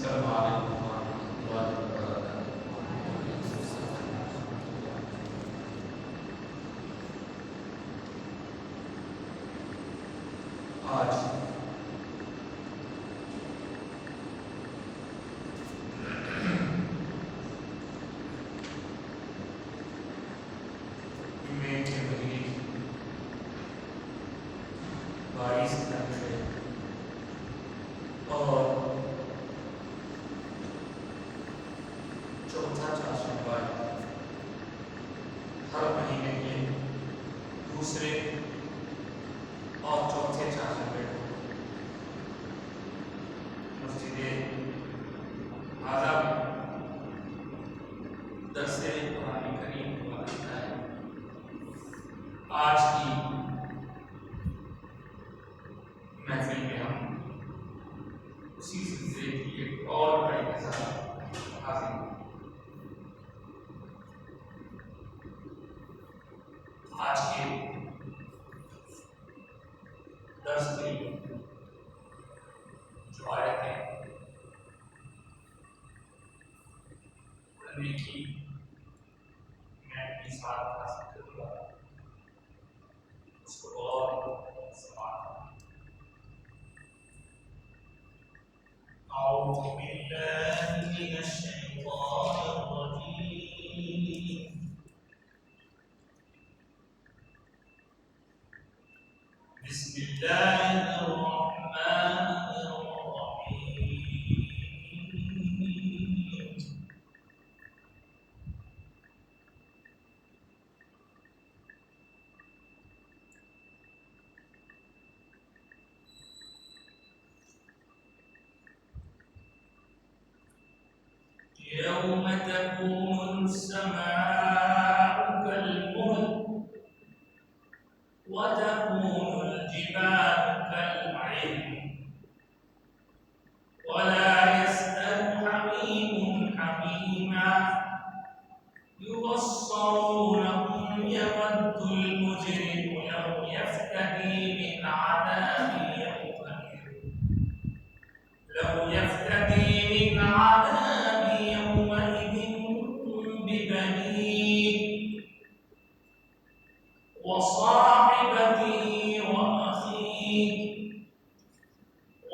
السلام عليكم ورحمة الله وبركاته. آج میں کے مہینے 22 تاریخ ہے اور چوتھا چاشنوار ہر مہینے کے دوسرے اور چوتھے چاشنوے کو مسجد اعظم درس قرآن کریم ہوا کرتا ہے۔ آج کی محفل میں ہم اسی سلسلے کی ایک اور بڑی مثال حاصل ہوئی۔ آج کے درس کی جو آیتیں پڑھنے کی میں اپنی ساتھ حاصل کروں گا اس کو اور سماعت۔ أعوذ بالله من الشيطان الرجيم بسم الله الرحمن الرحيم يوم تكون السماء كالمهل وتكون الجبال كالعهن ولا يسأل حميم حميما يبصرونهم يود المجرم لو يفتدي من عذاب يومئذ ببنيه وصاحبته وأخيه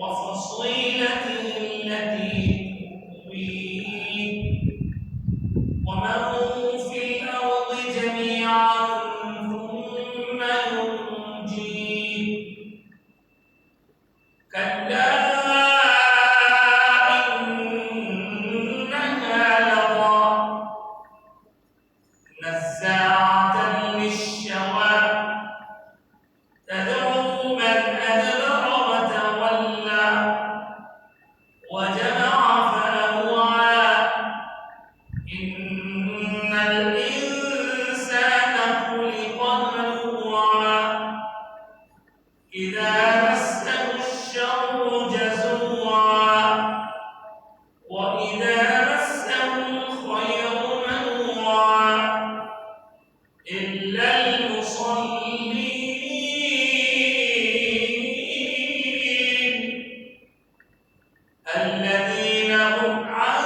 وفصيلته التي تؤويه ومن في الأرض جميعا ثم ينجيه كلا إنها لظى نزاعة للشوى تدعو من أدبر وتولى وجمع فأوعى إن الإنسان خلق هلوعا إذا مسه الشر جزوعا وإذا مسه الخير منوعا إلا المصلين الذين هم عن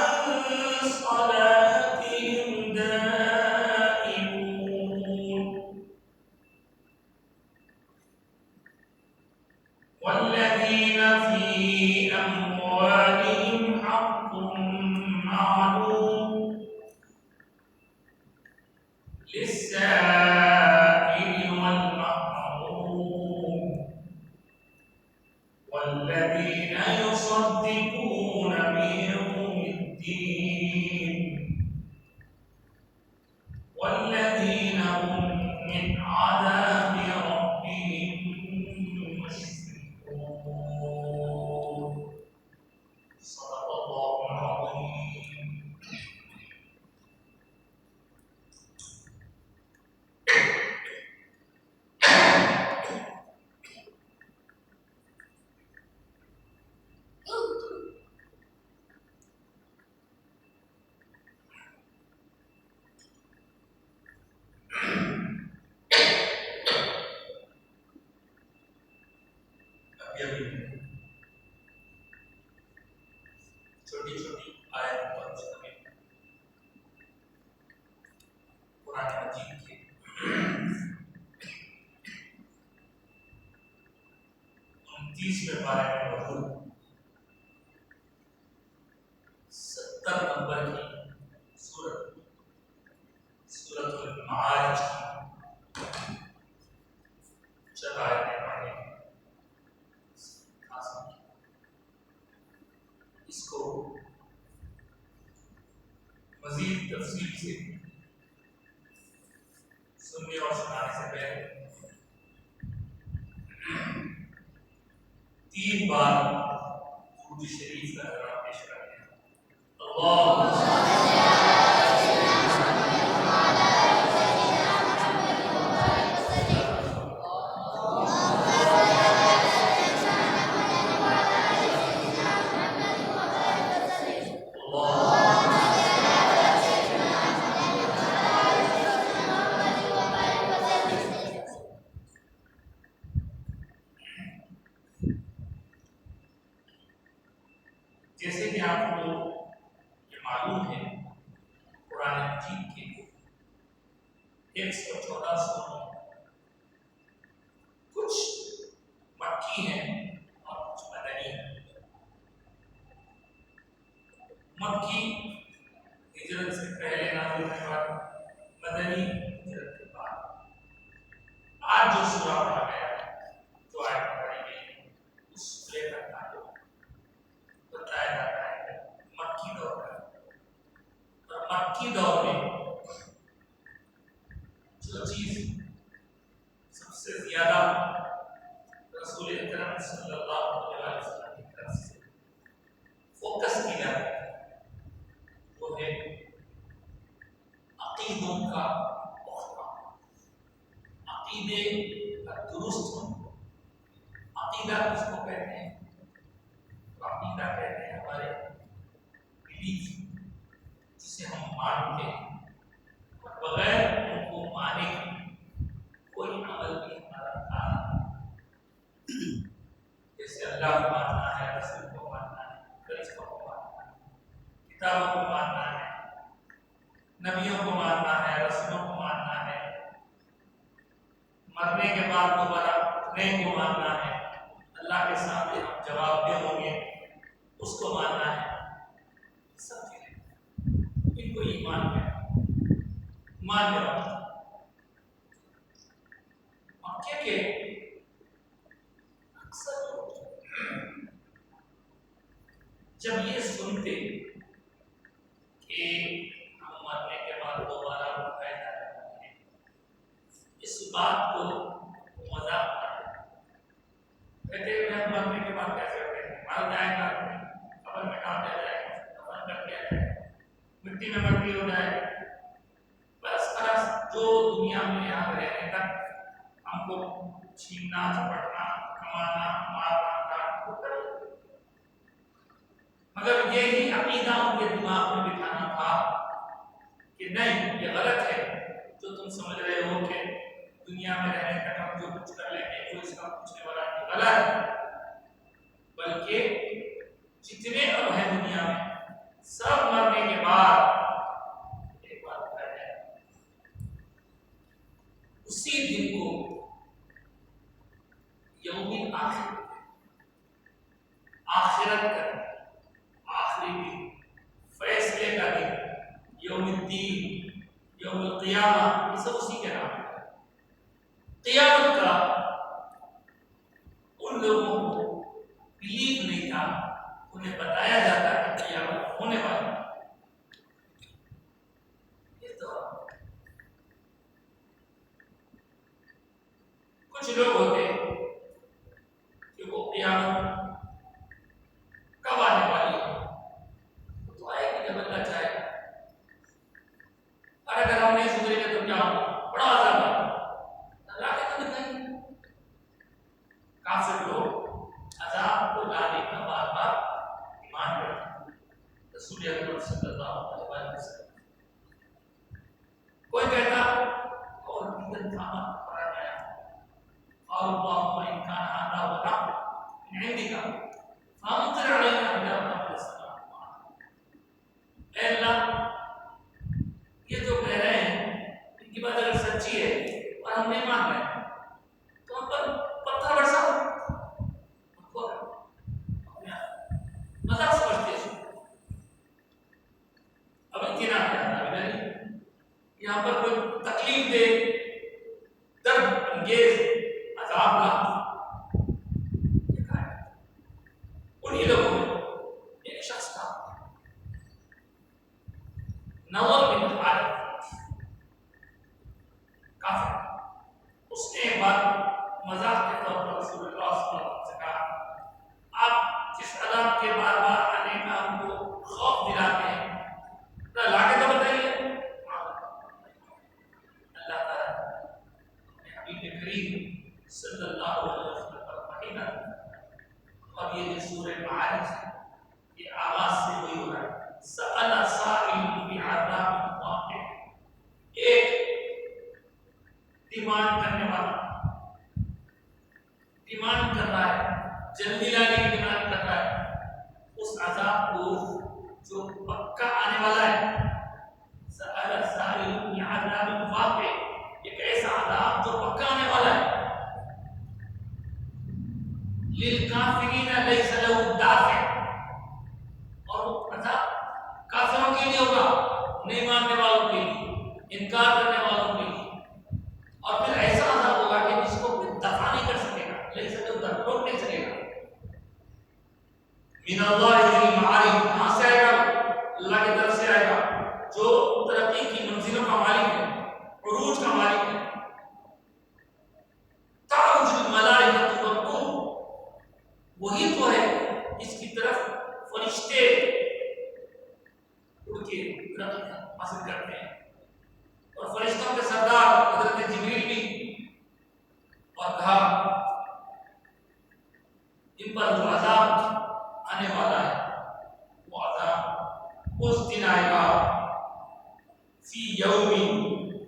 صلاتهم دائمون والذين في أموالهم حق معلوم للسائل والمحروم والذين يصدقون بيوم الدين والذين هم من عذاب ربهم مشفقون صدق الله العظيم۔ چھوٹی چھوٹی آیت پر ہمیں قرآن مجید کے 29ویں پارے میں موجود 70 نمبر کی سورۃ المعارج کی چند آیتیں پڑھیں اس کو مزید تفصیل سے سننے اور سنانے سے پہلے 3 بار درود شریف کا احترام پیش کرتے ہیں. اللهم جیسے کہ آپ کو یہ معلوم ہے قرآن مجید کے 114 سوروں کچھ مکی ہیں اور کچھ مدنی ہیں. مکی ہجرت سے پہلے نازل ہونے والی، مدنی ہجرت کے بعد. آج جو سورہ پڑھا گیا ہے، جو آیت پڑھی گئی ہے، اس سورے کا تعلق بتایا جاتا ہے مکی دور کا. اور مکی دور میں جو چیز سب سے زیادہ رسول اکرم صلی اللہ علیہ وسلم کی طرف سے فوکس کی جاتی ہے وہ ہے عقیدوں کا پختہ، عقیدے کا درست ہونا. عقیدہ کس کو کہتے ہیں؟ عقیدہ کہتے ہیں ہمارے بلیف، جسے ہم مانتے ہیں اور بغیر ان کو مانے کے کوئی عمل بھی ہمارا کام نہیں. جیسے اللہ کو ماننا ہے، رسول کو ماننا ہے، فرشتوں کو ماننا ہے، کتابوں کو ماننا ہے، نبیوں کو ماننا ہے، رسولوں کو ماننا ہے، مرنے کے بعد دوبارہ اٹھنے کو ماننا ہے، اللہ کے سامنے ہم جواب دہ ہوں گے اس کو ماننا ہے. سب چیزیں ان کو ایمان ہے، مان جاؤ. مکے کے اکثر لوگ جب یہ سنتے کہ ہم مرنے کے بعد دوبارہ اٹھائے جائیں گے، اس بات کو مذاق اڑاتے. کہتے ہیں ہم مرنے کے بعد کیسے اٹھیں گے؟ مر جائے گا، قبر میں ڈال دیا جائے گا، دفن کر دیا جائے گا، مٹی میں مٹی ہو جائے گا. بس خلاص جو دنیا میں یہاں رہنے تک ہم کو چھیننا، چپٹنا، کمانا، مارنا، کاٹنا وہ کریں. مگر یہی عقیدہ ان کے دماغ میں بٹھانا تھا کہ نہیں، یہ غلط ہے جو تم سمجھ رہے ہو کہ دنیا میں رہنے تک ہم جو کچھ کر لیں گے کوئی اس کا پوچھنے والا نہیں. غلط، بلکہ جتنے اب ہیں دنیا میں سب مرنے کے بعد ایک بات کر جائے. اسی دن کو یوم آخر، آخرت کا دن، آخری دن، فیصلے کا دن، یوم الدین، یوم القیامہ، یہ سب اسی کے نام ہے. قیامت کا ان لوگوں کو بلیو نہیں تھا، انہیں بتایا جاتا کہ قیامت ہونے والی. یہ تو کچھ لوگ ہوتے کہ وہ قیامت کب آنے والی ہے تو آئے گی جب اللہ چاہے. اور اگر ہم نہیں سدھرے گے تو کیا ہوگا؟ بڑا عذاب ہے. اللہ نے تو دکھائی. کافر لوگ عذاب کو لانے کا بار بار ایمان کرتے. رسول اکرم صلی اللہ علیہ وسلم کوئی کہتا اور دن تھاما پڑا گیا اور اللهم ان كان هذا هو الحق من عندك فامطر علينا حجارة من السماء. آپ کے بار بار آنے کا ہم کو خوف دلاتے ہیں، لا کے تو بتائیے۔ اللہ تعالیٰ نے حبیب کریم صلی اللہ علیہ وسلم پر وحی نازل کی، اور یہ جو سورہ معارج ہے یہ آواز سے وہی ہو رہا ہے، سأل سائل بعذاب واقع، ایک ڈیمانڈ کرنے والا ڈیمانڈ کر رہا ہے، جلدی لانے کی ڈیمانڈ کر رہا ہے اس عذاب کو جو پکا آنے والا ہے۔ سأل سائل بعذاب واقع، ایک ایسا عذاب جو پکا آنے والا ہے۔ للکافرین لیس لہ دافع، اور وہ عذاب کافروں کے لیے ہوگا، نہیں ماننے والوں کے لیے، انکار کرنے والوں کے لیے، اور پھر ایسا عذاب ہوگا کہ جس کو کوئی دفع نہیں کر سکے گا، لیس لہ دافع، روک نہیں سکے گا۔ من اللہ ذی المعارج، کہاں سے آئے گا؟ اللہ کی طرف سے آئے گا جو ترقی کی منزلوں کا مالک ہے، عروج کا مالک ہے۔ تعرج الملائکۃ والروح، وہی تو ہے جس کی طرف فرشتے اڑ کے رقم حاصل کرتے ہیں، اور فرشتوں کے سردار حضرت جبریل بھی، اور کہا ان پر جو عذاب آنے والا ہے وہ عذاب اس دن آئے گا، فی یوم،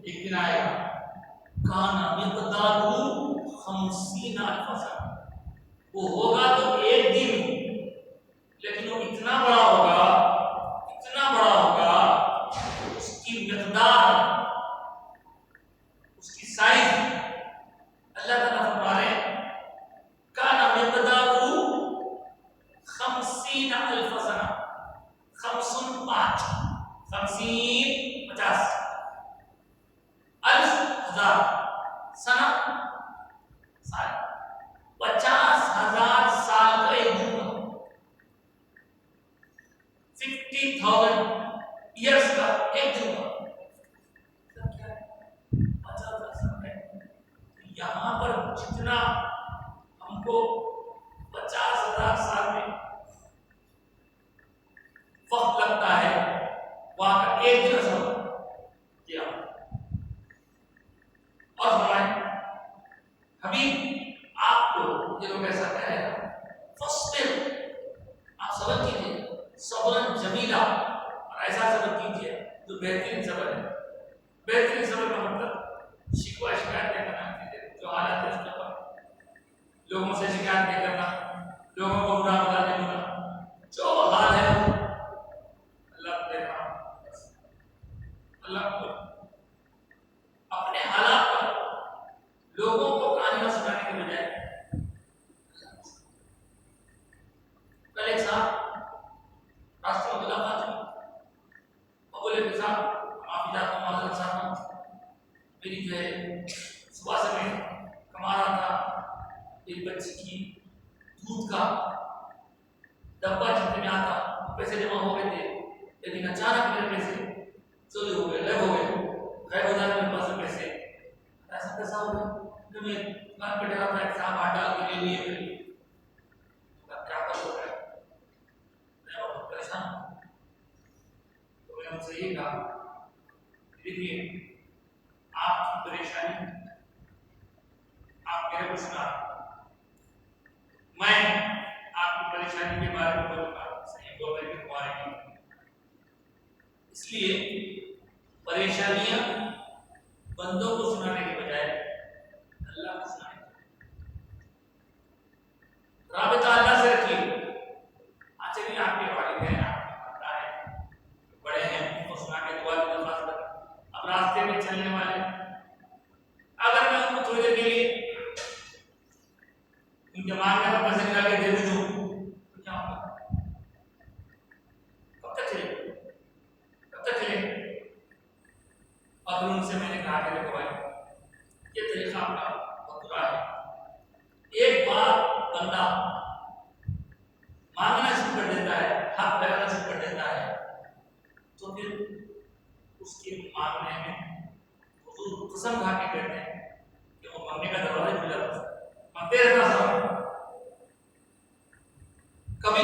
ایک دن آئے گا، کانا مقدارہ 50,000 سنہ، وہ ہوگا تو ایک دن، لیکن وہ اتنا بڑا ہوگا، اتنا بڑا ہوگا، اس کی مقدار، اس کی سائز، اللہ تعالیٰ فرما رہے ہیں کانا مقدارہ 50,000 سنہ، 5 50 الف ہزار، سنہ سال، 50,000 سال کا ایک دن کا، 50,000 ایئرس کا ایک دن کا، 50,000 سال ہے۔ یہاں پر جتنا ہم کو 50,000 سال میں وقت لگتا ہے، وہاں کا ایک دن اثر کیا۔ اور فرمائے حبیب آپ کو یہ لوگ ایسا کہہ رہے ہیں، فاصبر، آپ صبر کیجیے، صبرا جمیلا، اور ایسا صبر کیجیے جو بہترین صبر ہے۔ بہترین صبر کا مطلب شکوہ شکایت نہیں کرنا چاہیے، جو حالات ہے اس کے اوپر لوگوں سے شکایت نہیں کرنا، لوگوں کو برا بلا نہیں بولنا، جو حال ہے اللہ کو دیکھنا، اللہ کو اپنے حالات پر لوگوں کو کہانیاں سنانے کے بجائے۔ کل ایک صاحب راستے میں ملاقات ہوئی، وہ بولے کہ صاحب معافی چاہتا ہوں معذرت چاہتا ہوں، میری جو ہے صبح سے میں کما رہا تھا، ایک بچی کی دودھ کا ڈبہ جتنے میں آتا پیسے جمع ہو گئے تھے، لیکن اچانک میرے پیسے چوری ہو گئے، غائب ہو گئے، غائب ہو جانے میرے پاس پیسے، ایسا کیسا ہو گیا؟ تو میں دکان پہ ڈرا تھا، ایک صاحب ہاتھ ڈال کے لے لیے، کیا کرو گے؟ میں بہت پریشان ہوں۔ تو میں ان سے یہ کہا، دیکھیے آپ کی پریشانی آپ میرے کو سنا، میں آپ کی پریشانی کے بارے میں بولوں گا، صحیح بول رہے ہیں ہمارے، اس لیے پریشانیاں بندوں کو سنانے کے بجائے اللہ کو سنانے، رابطہ اللہ سے رکھیے۔ اچھا نہیں، آپ کے والدین آپ کے پتہ ہے بڑے ہیں، ان کو سنا کے دعا کی درخواست کریں۔ اب راستے میں چلنے والے، اگر میں ان کو تھوڑی دیر کے لیے ان کے مانگنے پر پیسے نکال کے دے بھی دوں تو کیا ہوگا؟ کب تک چلے، کب تک چلے؟ اور ان سے میں نے کہا کہ دیکھو بھائی، یہ طریقہ آپ کا بہت برا ہے۔ ایک بار بندہ مانگنا شروع کر دیتا ہے، حق لگانا شروع کر دیتا ہے، تو پھر اس کے مانگنے میں حضور قسم کھا کے کہتے ہیں کہ وہ مانگنے کا دروازہ کھلا رہتا ہے، مانگتے رہتا سب۔ کبھی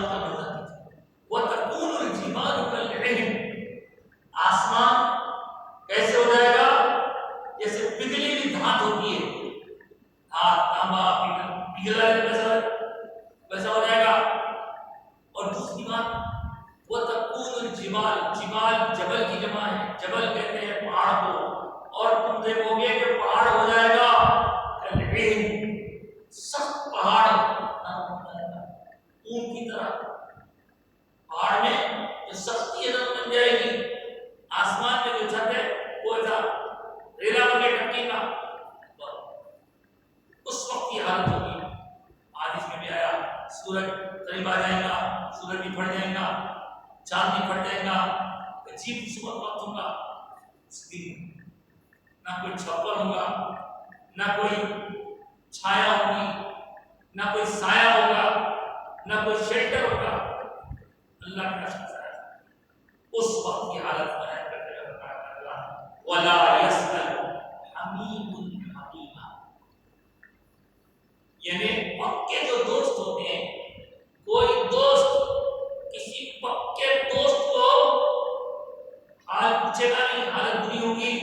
قیامت کا منظر دیکھیں، وَتَكُونُ الْجِبَالُ كَالْعِهْنِ، آسمان کیسے ہو جائے گا؟ جیسے پگھلی ہوئی دھات ہوتی ہے، دھات تانبا پگھلا ہے ویسا ہو جائے گا۔ اور دوسری بات وَتَكُونُ الْجِبَالُ، جبال جبل کی جمع ہے، جبل کہتے ہیں پہاڑ کو، اور تم دیکھو گے کہ پہاڑ ہو جائے گا کالعہن، سخت پہاڑ نرم ہو جائے گا اون کی طرح، پہاڑ میں جو سختی ہے نرم بن جائے گی، آسمان میں جو چھت ہے وہ ایسا ریلا بنے ٹکی کا، اس وقت کی حالت ہوگی۔ حدیث میں بھی آیا سورج قریب آ جائے گا، سورج بھی پھٹ جائے گا، چاند بھی پھٹ جائے گا، عجیب صبح وقت ہوگا، اس دن نہ کوئی چھپر ہوگا، نہ کوئی چھایا ہوگی، نہ کوئی سایہ ہوگا، نہ کوئی شیلٹر ہوگا، اللہ کا شکر ہے۔ اس وقت کی حالت بیان کرتے ہوئے اللہ ولا يسأل حمیم حمیما، یعنی پکے جو دوست ہوتے ہیں، کوئی دوست کسی پکے دوست کو حال پوچھے گا نہیں، حالت بری ہوگی،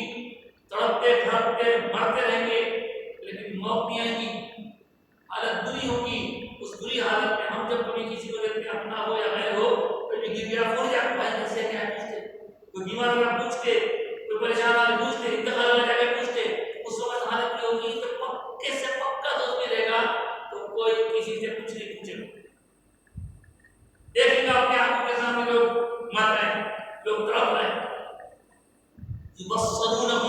تڑپتے پھڑپتے مرتے رہیں گے لیکن موت نہیں آئے گی، حالت بری ہوگی۔ اس بری حالت میں ہم جب کبھی کسی کو دیکھتے ہیں، اپنا ہو یا غیر ہو، کوئی گر گیا پھول جا کے بھائی کیسے کیا پوچھتے، کوئی بیمار ہو گیا پوچھتے، کوئی پریشان آ کے پوچھتے، انتقال ہو جا کے پوچھتے، اس وقت حالت بری ہوگی تو پکے سے پکا دوست ملے گا تو کوئی کسی سے کچھ نہیں پوچھے گا۔ دیکھیں گا اپنے آنکھوں کے سامنے لوگ مر رہے ہیں، لوگ تڑپ رہے ہیں، یبصرونہم،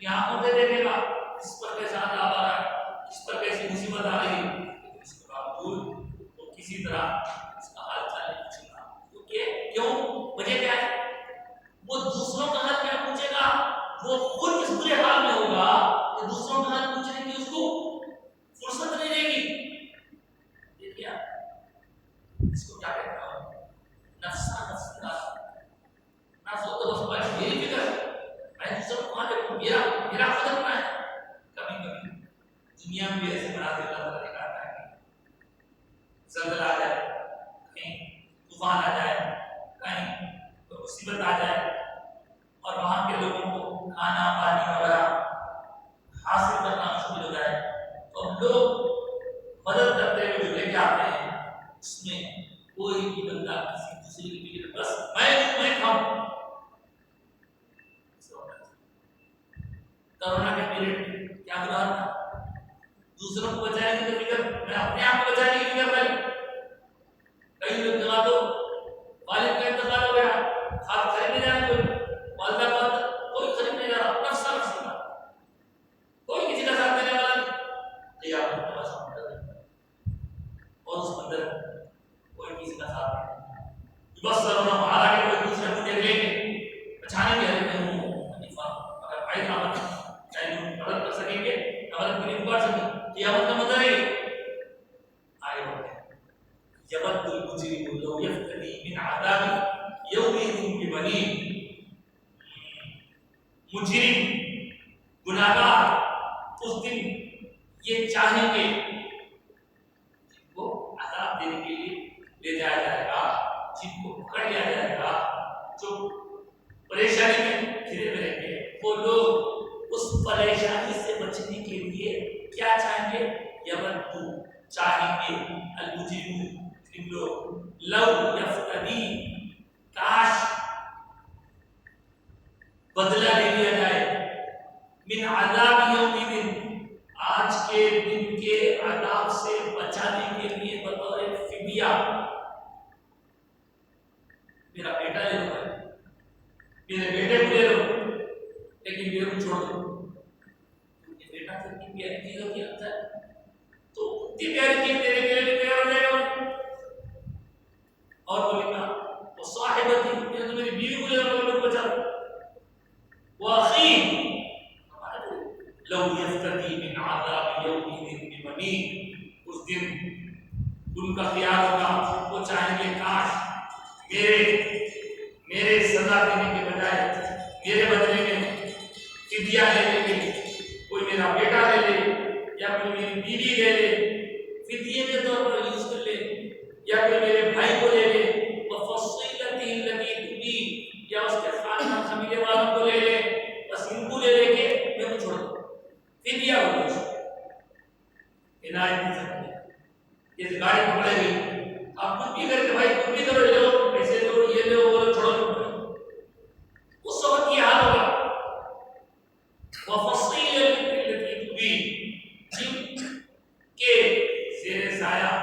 یہ آنکھوں سے دیکھے گا اس پر کیسا عذاب آ رہا ہے، اس پر کیسی مصیبت آ رہی ہے، اس کے باوجود وہ کسی طرح اس کا حال چال نہیں پوچھے گا، کیونکہ کیوں؟ وجہ کیا ہے؟ وہ دوسروں کا حال کیا پوچھے گا؟ وہ خود اس برے حال میں ہوگا کہ دوسروں کا حال پوچھنے کی اس کو فرصت نہیں رہے گی۔ دیکھیے اس کو کیا کہتا ہوں، نفسا نفسا، نفس تو بس بھائی میری فکر ہے، میں دوسروں کو کہاں دیکھوں، میرا خود اپنا ہے۔ کبھی کبھی دنیا میں بھی ایسے بنا دے اللہ تعالیٰ دکھاتا ہے کہ زلزلہ آ جائے، کہیں طوفان آ جائے، کہیں تو مصیبت آ جائے، اور وہاں کے لوگوں کو کھانا پانی وغیرہ حاصل کرنا مشکل ہو جائے، تو ہم لوگ مدد کرتے ہوئے جو لے کے آتے ہیں، اس میں کوئی بھی بندہ کسی دوسرے کی فکر، بس میں کھاؤں۔ کرونا کے پیریڈ کیا ہو رہا تھا، دوسروں کو بچانے کی فکر، میں اپنے آپ کو بچانے کی فکر کری۔ کئی لوگ جگہ تو والد کا انتقال ہو گیا، کھاد خریدنے جانا، کوئی والدہ کا کوئی خریدنے جا رہا، نفسا نفسی کا، کوئی کسی کا ساتھ دینے والا نہیں، قیامت کا بس منظر ہے، اور اس منظر کوئی کسی کا ساتھ نہیں، بس سرنا مارا کے کوئی دوسرے کو دیکھ لیں گے، بچانے کے لیے ہوں اگر بھائی رحمت چاہے مدد کر سکیں گے، مدد کے لیے پکار سکیں، قیامت کا منظر ہے۔ آئے ہوتے ہیں یود المجرم لو یفتدی من عذاب یومئذ ببنیہ، مجرم گناہگار اس دن یہ چاہیں گے جن کو عذاب دینے کے لیے لے جایا جائے گا، جن کو پکڑ لیا جائے گا، جو پریشانی میں گھرے ہوئے رہیں گے، وہ لوگ اس پریشانی سے بچنے کے لیے کیا چاہیں گے؟ یود چاہیں گے، المجرمون لوگ، لو یفتدی کاش بدلہ لے لیا جائے، من عذاب یومئذ آج کے دن کے عذاب سے بچانے کے لیے بطور فدیہ، میرا بیٹا لے لو، میرے بیٹے کو لے لو، لیکن میرے کو چھوڑ دو، کیونکہ بیٹا تو اتنی پیاری چیز ہوتی ہے، تو اتنی پیاری چیز تیرے میرے لیے تیار ہو جائے گا۔ اور بولے گا وہ صاحبتی، تو میری بیوی کو لے لو، میرے کو بچا دو، واخی لو یفتدی من عذاب یومئذ ببنیہ، اس دن ان کا خیال ہوگا، وہ چاہیں گے کاش میرے سزا دینے کے بجائے میرے بدلے میں فدیہ لے لے، کوئی میرا بیٹا لے لے، یا کوئی میری بیوی لے لے، فدیے کے طور پر یوز کر لے، یا کوئی لو یہ لو پیسے لو یہ لو وہ لو چھوڑو اس وقت یہ حال ہوگا وفصیل التي تبین جن کے زیر سایہ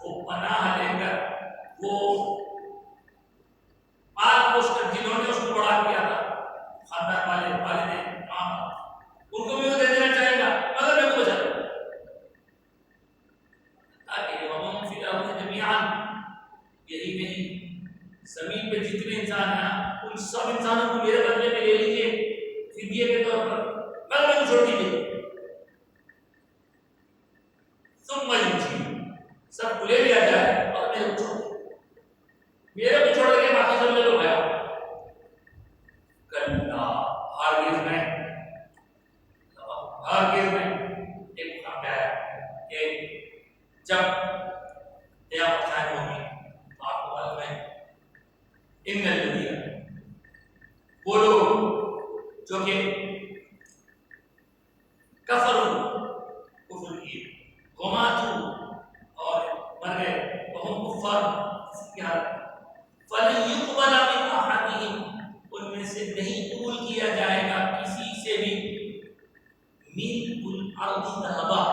وہ پناہ لے کر وہ پال پوش کر جنہوں نے اس کو بڑا کیا تھا خاندان والے والدین ماں ان کو بھی وہ دے دینا چاہے گا مگر میں کو بچا دوں تاکہ ومن فی الارض جميعا یہی نہیں زمین پہ جتنے انسان ہیں ان سب انسانوں کو میرے بدلے میں لے لیجیے فدیے کے طور پر مگر میں کو چھوڑ دیجیے ثم ينجي سب کو لے لیا جائے اور میرے کو چھوڑ دیں میرے کو چھوڑ کے باقی سب لے لو گیا کلا ہرگز میں ایک مقام پہ آیا کہ جب قیامت قائم ہوگی تو آپ کو معلوم ہے ان الذین وہ لوگ جو کہ کفر کی وماتوا اور مر گئے وهم کفار فلن يقبل من احدهم ان میں سے نہیں قبول کیا جائے گا کسی سے بھی ملء الارض ذهبا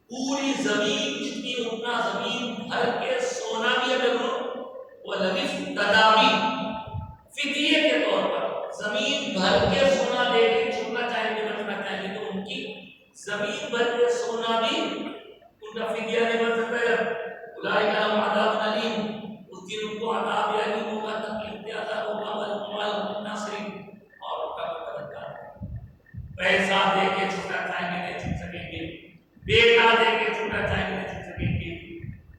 پوری زمین جتنی اتنا زمین بھر کے سونا بھی اگر ہو وہ لبی تدابی فدیے کے طور پر زمین بھر کے سونا لے کے چھوڑنا چاہیں گے بچنا چاہیں گے تو ان کی زمین بھر کے سونا بھی ان کا فدیہ نہیں بن سکتا ہے اولئک لهم عذاب علیم اس دن ان کو عذاب علیم ہوگا تکلیف دہ عذاب ہوگا والمال والناصرین اور ان کا مددگار پیسہ دے کے چھوٹا چاہیں گے نہیں چھوٹ سکیں گے بیٹا دے کے چھوٹا چاہیں گے نہیں چھوٹ سکیں گے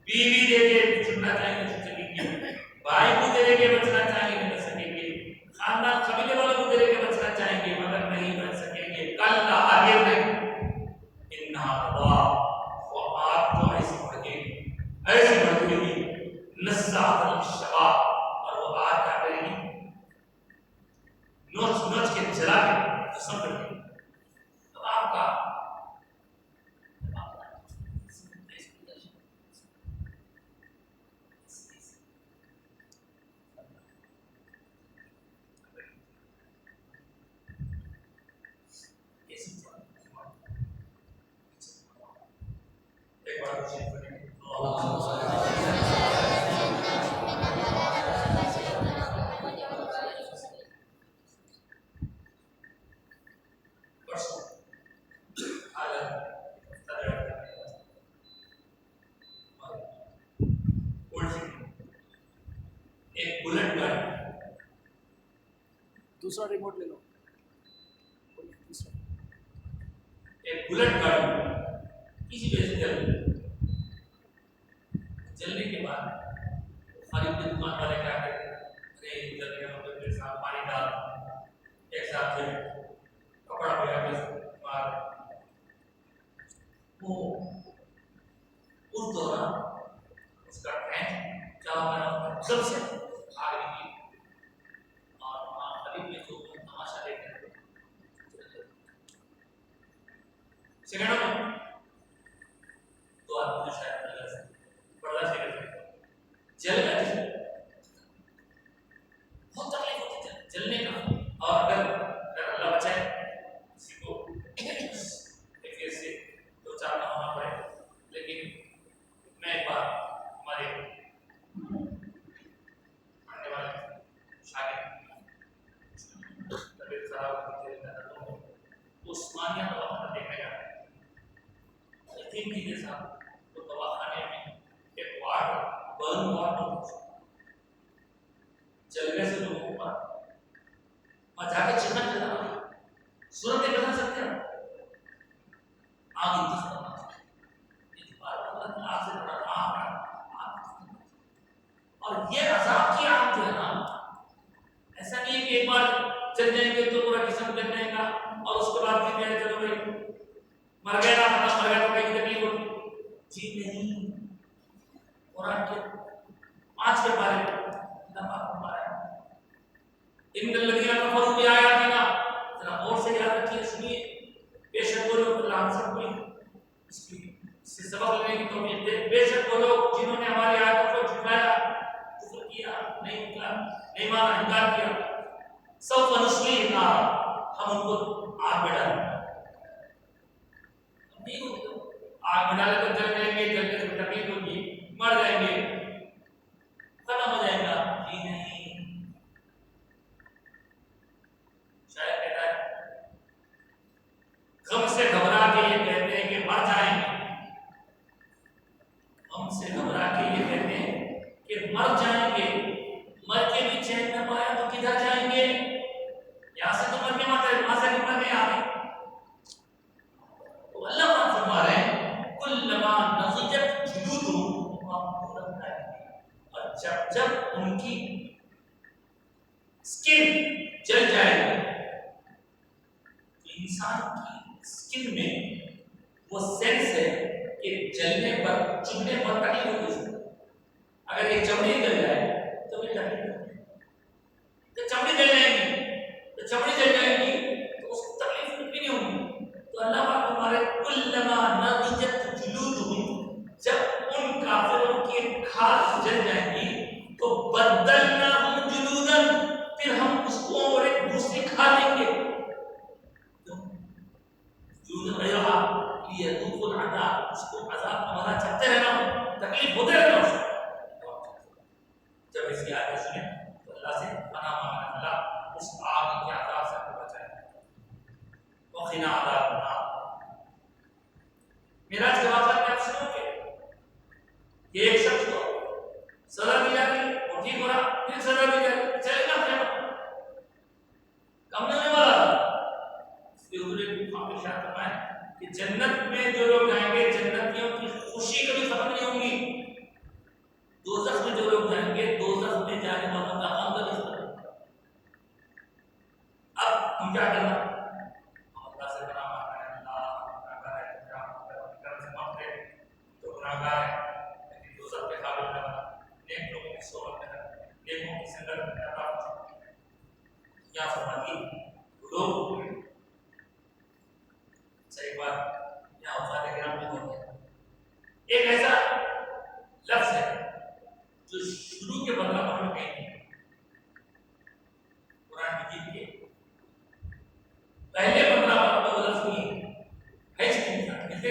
بیوی دے کے چھوٹا چاہیں گے نہیں چھوٹ سکیں گے بھائی کو دے کے بچنا چاہیں گے نہیں بچ سکیں گے خاندان قبیلے والوں کو دے کے بچنا چاہیں گے مگر نہیں بچ سکیں گے کل آگے نہیں انہا وہ آپ تو ایسی بڑھے گی نزاعۃ للشواء اور وہ آگ کیا کرے گی نوچ نوچ کے جلا کے قسم کر دے گی تو آپ کا ایک بار دوسرا ریموٹ لے لو ایک بلٹ گاڑی کسی وجہ سے جلنے کے بعد خرید کے دکان والے کیا کرتے ہیں جلنے کا مطلب کے ساتھ پانی ڈال ایک ساتھ پھر کپڑا پہ مار وہ اس دوران اس کا ٹینک کیا ہوگا سب سے آگ نکلی اور خرید میں جو تماشا دیکھ رہے سیکنڈ میں تو آپ کو شاید پردہ سے جل گیا بہت تکلیف ہوتی ہے جلنے کا اور اگر اللہ بچائے کسی کو کیفیت سے دو چار نہ ہونا پڑے لیکن میں ایک بار ہمارے پڑھنے والے شاگرد طبیعت خراب ہوتی ہے عثمانیہ دواخانہ دیکھنے گیا یتیم کی کے ساتھ تو دواخانے میں ایک وارڈ برن وارڈ جلنے سے لوگوں پر وہاں جا کے چکن چلا صورت بدل سکتے ہیں آگ انتظار آگ سے بڑا آگ اور یہ عذاب کی آگ جو ہے نا ایسا نہیں ہے کہ ایک بار چل جائیں گے تو پورا جسم چل جائے گا اور اس کے بعد پھر چلو بھائی مر گیا نا ختم مر گیا تو کہیں تکلیف ہوتی جی نہیں قرآن کے 5 کے بارے میں اللہ پاک فرمایا ان الذین کفروا بآیاتنا ذرا اور سے یاد رکھیے سنیے بے شک وہ لوگ اللہ ہم سب کو اس سے سبق لینے کی توفیق دے بے شک وہ لوگ جنہوں نے ہماری آیتوں کو جھٹلایا کیا نہیں مانا، انکار کیا، سوف نصلیہ نارا، ہم ان کو آگ میں ڈالیں گے. نہیں ہوگا، آگ میں ڈالے تو جل جائیں گے، جلنے سے تکلیف ہوگی، مر جائیں گے، ختم ہو جائے گا. جی نہیں، شاید کہتا ہے غم سے گھبرا کے یہ کہتے ہیں کہ مر جائیں گے، غم سے گھبرا کے یہ کہتے ہیں کہ مر جائیں گے، مر کے بھی چین نہ پایا تو کدھر جائیں گے؟ یہاں سے تو مر کے مر جائے، وہاں سے بھی مر کے آ گئے. تو اللہ پاک فرما رہے ہیں کلما نضجت جلودہم، اور جب ان کی سکن جل جائے گی، تو انسان کی سکن میں وہ سینس ہے کہ جلنے پر، چبھنے پر تکلیف ہوتی ہے. اگر یہ چمڑی جل جائے تو بھی تکلیف ہوتی ہے. تو چمڑی جل جائے گی، تو چمڑی جل جائے گی تو اس کو تکلیف بھی نہیں ہوگی. تو اللہ پاک ہمارے کلما نضجت جلودہم، جب ان کافروں کی کھال جل جائیں گی تو بدلناہم جلودا، پھر ہم اس کو اور ایک دوسری کھال دیں گے، جلود غیرہا لیذوقوا العذاب، اس کو عذاب کا مزہ چکھتے رہنا، تکلیف ہوتے رہنا اس کو. جب اس کی آیت سنیں تو اللہ سے پناہ مانگنا، اللہ اس آگ کے عذاب سے ہمیں بچائے. وقنا عذاب النار. معراج کے واقعہ میں آپ سنو کہ ایک شخص کو سزا دی جاتی، وہ ٹھیک ہو رہا، پھر سزا دی جاتی، چلے گا پھر کم نہیں ہونے والا تھا. اس لیے حضور پاک نے ارشاد فرمایا کہ جنت میں جو لوگ جائیں گے، جنتیوں کی خوشی کبھی ختم نہیں ہوگی. دوزخ میں جو لوگ جائیں گے، دوزخ میں جانے والوں کا غم کبھی ختم نہیں ہوگا. اب ہم کیا کرنا؟ ہم اللہ سے پناہ مانگنا ہے، اللہ گناہگار ہے، کرم سے معاف کرے، تو گناہگار ہے لیکن دوزخ کے قابل نہ بنا، نیک لوگوں کی صحبت میں رہنا، نیکوں کی سنگت میں عطا فرما. کیا فرماتی لوگ صحیح بات یہاں وفات کرام میں ہوتے ہیں. ایک ایسا لفظ ہے جو شروع کے بدلہ پر ہمیں کہیں نہیں، قرآن مجید کے پہلے 15 پاروں میں وہ لفظ نہیں ہے کہ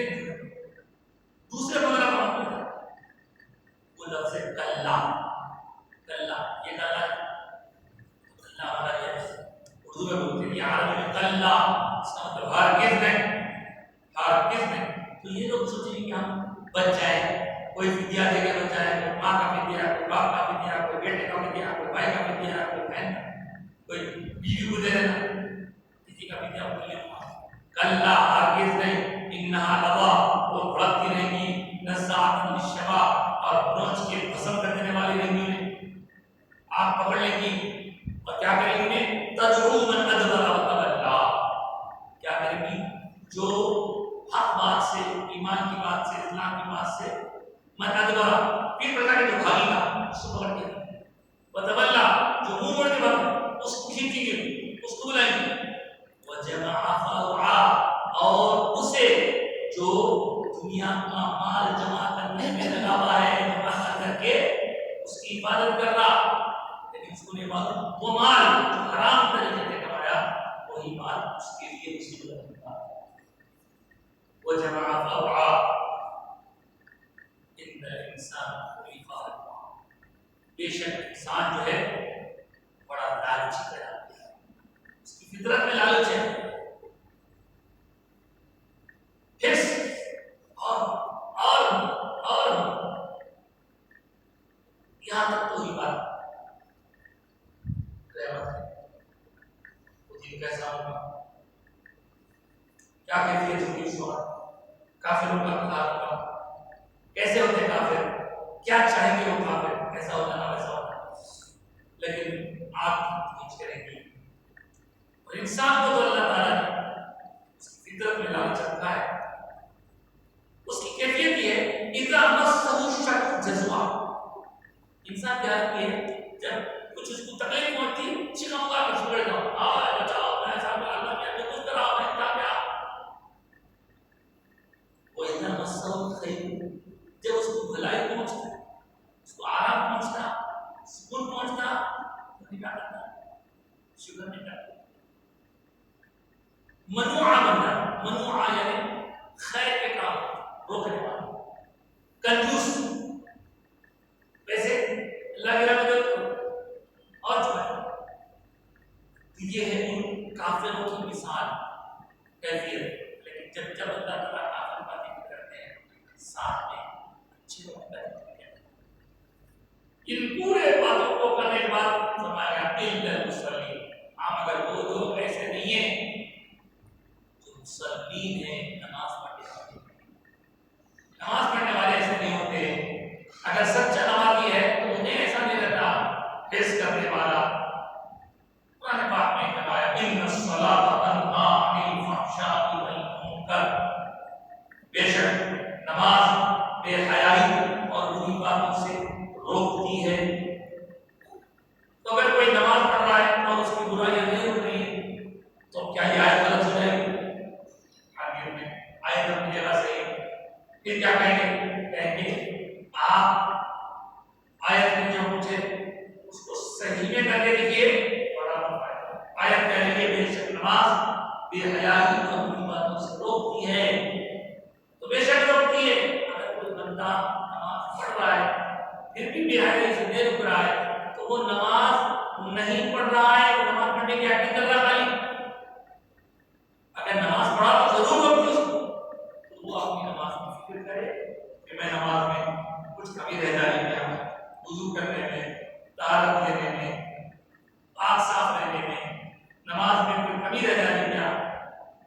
دوسرے 15 پاروں میں وہ لفظ ہے کلا. کلا یہ کلا ہے، کلا ہمارا یہ اردو میں بولتے ہیں، یہ عربی میں کلا، اس کا مطلب ہرگز نہیں، ہرگز نہیں. تو یہ لوگ سوچیں کہ ہم بچ جائیں، کوئی فدیہ دے کے بچ جائے، کوئی ماں کا فدیہ، کوئی باپ کا فدیہ، کوئی بیٹے کا فدیہ، کوئی بھائی کا فدیہ، کوئی بہن کا، کوئی بیوی کو دے دینا، کسی کا فدیہ کو لے لینا. کلا ہرگز نہیں، انہا لظا، وہ بھڑکتی رہیں گی، نزاعۃ للشوا، اور نوچ کے بھسم کر دینے والی رہیں گی. آپ پکڑ لیں گی اور کیا کریں گی؟ تدعو من ادبر وتولا، کیا کریں گی؟ جو حق بات سے، ایمان کی بات سے، اسلام کی بات سے من ادبر، پھر پلٹا کے جو بھاگے گا اس کو پکڑ کے، وتولا جو منہ موڑ کے بھاگے اس کو کھینچیں گے، اس کو بلائیں گے. وجمع فاوعا، اور اسے جو دنیا کا مال جمع کرنے میں لگا ہوا ہے، جمع کر کے اس کی حفاظت کر رہا، لیکن اس کو نہیں معلوم وہ مال جو حرام طریقے سے کمایا وہی مال اس کے لیے مصیبت ہوگا. وجمع فاوعا ان الانسان خلق هلوعا، بے شک انسان جو ہے بڑا لالچی پیدا ہے، اس کی فطرت میں لالچ ہے، حرص اور یہاں تک تو ہی بات قیامت ہے، وہ دن کیسا ہوگا، کیا کیفیت ہوگی اس وقت، کافروں کا حال ہوگا، کیسے ہوتے کافر، کیا چاہیں گے وہ کافر، ایسا ہو جانا ویسا ہونا. لیکن آپ کچھ کریں گے، اور انسان کو تو اللہ تعالیٰ نے اس کی فطرت میں لالچ رکھا ہے. اس کی کیفیت یہ ہے اذا مسہ الشر جزوع، انسان کیا ہے جب کچھ اس کو تکلیف ہوتی چیخا کے چھوڑ جاؤ، بچاؤ، میں صاحب اللہ نے کچھ کرا، میں کیا کیا. وَإِذَا مَسَّهُ الْخَيْرُ، جب اس کو بھلائی پہنچتا ہے، اس کو آرام پہنچتا، سکون اللہ کی رحمت اور چھوڑے. یہ ہے ان کافروں کی مثال کیفیت. لیکن جب اللہ تعالیٰ کافر کا ذکر کرتے ہیں ساتھ میں اچھے لوگ کرتے ہیں. ان پورے باتوں کو کرنے کے بعد فرمایا الا المصلین. اگر وہ لوگ ایسے نہیں ہیں جو مصلین ہیں نماز پڑھنے والے ایسے نہیں ہوتے. اگر سچا نمازی ہے تو انہیں ایسا نہیں رہتا حس کرنے والا. قرآن پاک میں کہا ہے ان الصلاۃ تنہی عن الفحشاء والمنکر. بے شک نماز بے حیائی اور بری باتوں سے روکتی ہے. تو اگر کوئی نماز پڑھ رہا ہے اور اس کی برائیاں نہیں رک رہی تو کیا یہ آیت غلط ہو جائے گی؟ آخر میں آیت اپنی جگہ سے پھر کیا کہیں گے آپ آیت میں جو مجھے اس کو صحیح میں کر کے لکھیے. آیت کہہ رہی ہے بے شک نماز بے حیائی اور بری باتوں سے روکتی ہے. تو بے شک روکتی ہے. اگر کوئی بندہ نماز پڑھ رہا ہے پھر بھی بے حیائی سے نہیں رک رہا ہے تو وہ نماز نہیں پڑھ رہا ہے. وہ نماز پڑھنے کی ایکٹنگ کر رہا ہے. اگر نماز پڑھا تو ضرور روکتی اس کو. تو وہ اپنی نماز کی فکر کرے کہ میں نماز میں کچھ کمی رہ جا رہی ہے. وضو کرنے میں, طہارت لینے میں, پاک صاف رہنے میں نماز میں کوئی کمی رہ جائے کیا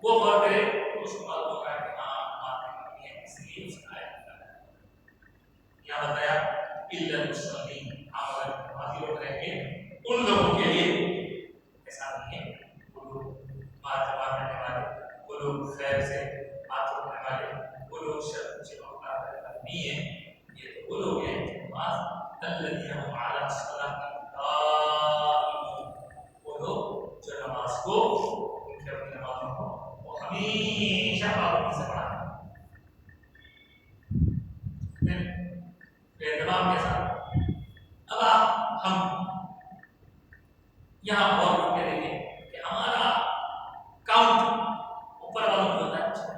وہ غور کرے. اس کو معلوم ہوگا کہ ہاں نماز میں کمی ہے, اس لیے اس کا کیا بتایا الا المصلین. اگر نمازی لوگ رہیں گے ان لوگوں کے لیے ایسا نہیں ہے. وہ لوگ بات جواب کرنے والے, وہ لوگ خیر سے بات روکنے والے, وہ لوگ شر سے روکنے والے نہیں ہیں. یہ تو وہ لوگ ہیں نماز الذین هم علی الصلاۃ دائمون. وہ لوگ جو نماز کو ان کے اپنی نمازوں کو وہ ہمیشہ پابندی سے پڑھا اہتمام کے ساتھ. اب ہم یہاں غور کریں گے کہ ہمارا کاؤنٹ اوپر والوں کو ہوتا ہے.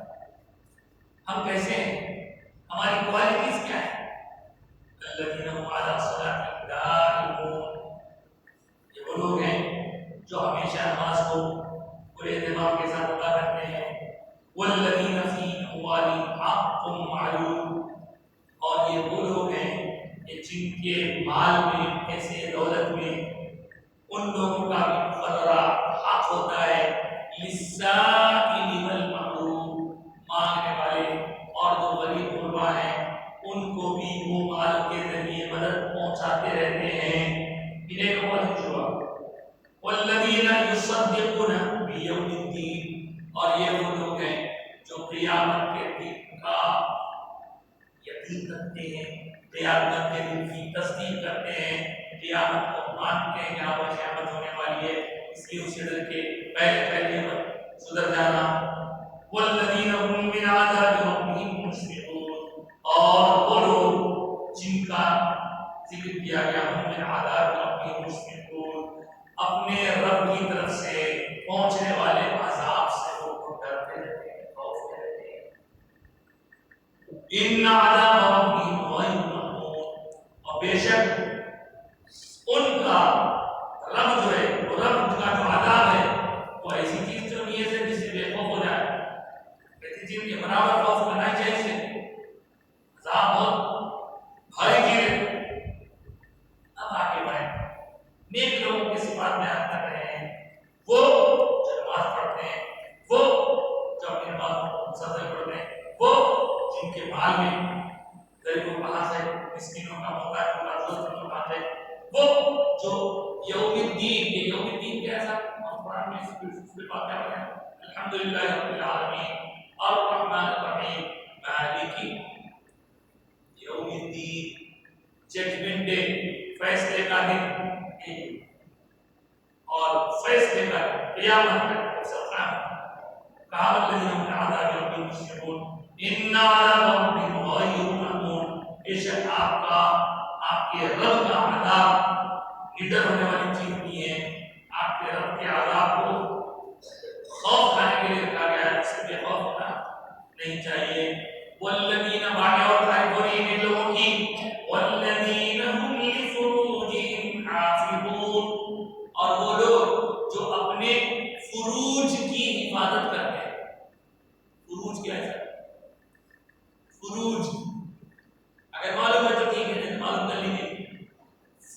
ہم کیسے ہیں, ہماری کوالٹیز کیا ہے. الذین هم علی الصلاۃ دائمون. یہ وہ لوگ ہیں جو ہمیشہ نماز کو پورے اہتمام کے ساتھ ادا کرتے ہیں. والذین فی اموالہم حق معلوم. اور یہ وہ لوگ ہیں کہ جن کے مال میں, پیسے, دولت میں ان لوگوں کا بھی مقررہ حق ہوتا ہے. للسائل والمحروم. مانگنے والے اور جو غریب غربا ہیں ان کو بھی وہ مال کے ذریعے مدد پہنچاتے رہتے ہیں. انہیں کو بہت ہوا والذین یصدقون بیوم الدین. اور یہ وہ لوگ ہیں جو قیامت کے دن کا یقین رکھتے ہیں, قیامت کے دن کی تصدیق کرتے ہیں, قیامت کو مانتے ہیں. یہاں پر قیامت ہونے والی ہے اس لیے اسے ڈر کے پہلے سدھر جانا. والذین هم من عذاب ربهم مشفقون. اور وہ لوگ جن کا ذکر کیا گیا ہم من عذاب ربهم مشفقون, اپنے رب کی طرف سے پہنچنے والے عذاب سے وہ ڈرتے رہتے ہیں, خوفتے رہتے ہیں. ان عذاب ربهم غیر مأمون. اور بے شک ان کا رب جو ہے, وہ رب کا جو عذاب ہے وہ ایسی چیز تو نہیں ہے جس سے بے خوف ہو جائے. ایسی چیز کے برابر خوف کرنا چاہیے. عذاب بہت بھاری چیز ہے. اب آگے بڑھیں. نیک لوگوں کی صفات بیان کر رہے ہیں. وہ جو نماز پڑھتے ہیں, وہ جو اپنی نماز کو مسلسل پڑھتے ہیں, وہ جن کے مال میں غریبوں کا حق ہے, مسکینوں کا, محتاجوں کا, ضرورتمندوں کا حق ہے, وہ جو یوم الدین. یہ یوم الدین کیسا قرآن میں اس بات کیا ہے. الحمدللہ رب العالمین الرحمن الرحیم مالک یوم الدین. ججمنٹ ڈے, فیصلے کا دن, اور فیصلے کا قیامت کا سب کہا الذین هم من عذاب ربهم مشفقون. ان عذاب ربهم غیر مأمون. بے شک آپ کے رب کا عذاب نڈر ہونے والی چیز نہیں ہے. آپ کے رب کے عذاب کو خوف کھانے کے لیے رکھا گیا ہے, اس سے بے خوف ہونا نہیں چاہیے. والذین باقی اور تعریف ہو رہی ہے ان لوگوں کی. والذین هم لفروجهم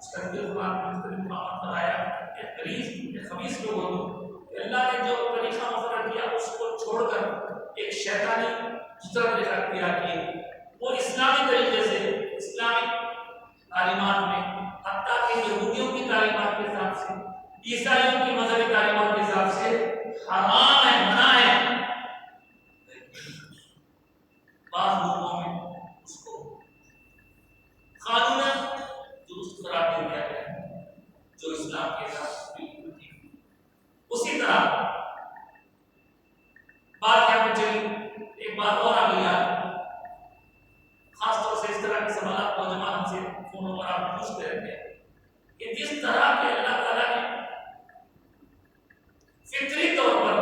اس کا دل مختلف مقامات پر آیا کہ خبیث لوگوں نے اللہ نے جو طریقہ مقرر کیا اس کو چھوڑ کر ایک شیطانی دوسرا طریقہ اختیار کیے، وہ اسلامی طریقے سے اسلامی تعلیمات میں، حتیٰ کہ یہودیوں کی تعلیمات کے حساب سے، عیسائیوں کی مذہبی تعلیمات کے حساب سے حرام ہے، منع ہے، بعض لوگوں میں اس کو قانوناً درست قرار دے دیا گیا جو اسلام کے حساب بالکل ٹھیک۔ اسی طرح بات یہاں پہ چلی، ایک بات اور آ گئی خاص طور سے اس طرح کے سوالات نوجوان ہم سے فونوں پر آپ پوچھتے رہتے ہیں کہ جس طرح کے اللہ تعالیٰ نے فطری طور پر